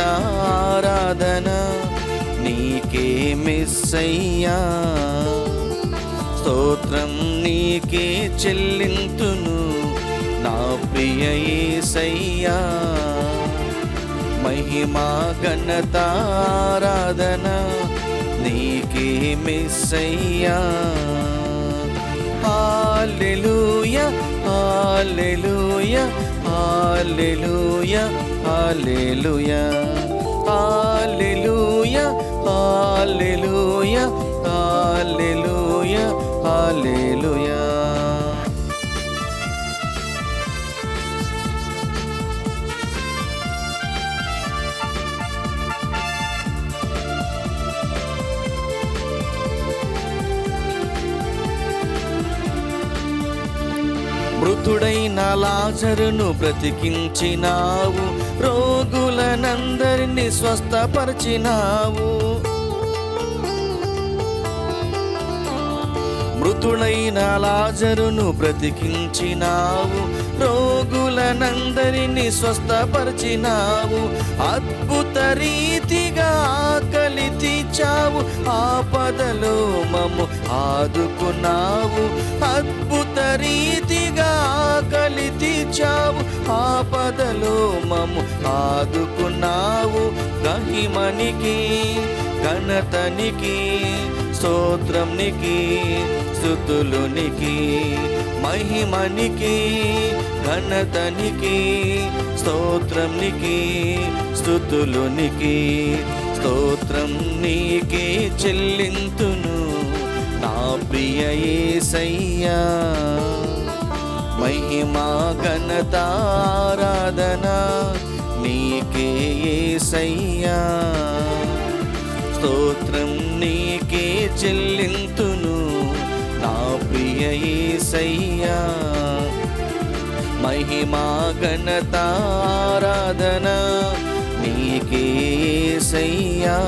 ఆరాధన నీకే మెస్సయ్యా. స్తోత్రం నీకే చెల్లింతును నా ప్రియ యేసయ్యా, మహిమా ఘనత ఆరాధన నీకే మెస్సయ్యా. హల్లెలూయా హల్లెలూయా హల్లెలూయా హల్లెలూయా హల్లెలూయా హల్లెలూయా హల్లెలూయా హల్లెలూయా. మృతుడైన లాజరును బ్రతికించినావు, రోగులనందరినీ స్వస్థపరిచినావు. మృతుడైన లాజరును బ్రతికించినావు, రోగులనందరినీ స్వస్థపరిచినావు. అద్భుత రీతిగా ఆకలి తీర్చావు, ఆపదలో మమ్ము ఆదుకున్నావు. అద్భుత రీతిగా ఆకలి తీర్చావు, ఆపదలో మమ్ము ఆదుకున్నావు. మహిమనికి ఘనతనికి స్తోత్రం నీకి, స్తుతులు నీకి. మహిమనికి ఘనతనికి స్తోత్రం నీకి, స్తుతులు నీకి. స్తోత్రం నీకే చెల్లింతును నా ప్రియ యేసయ్యా. మహిమా ఘనత ఆరాధన నీకే యేసయ్యా. స్తోత్రం నీకే చెల్లింతును నా ప్రియ యేసయ్యా. మహిమా ఘనత ఆరాధన నీకే యేసయ్యా.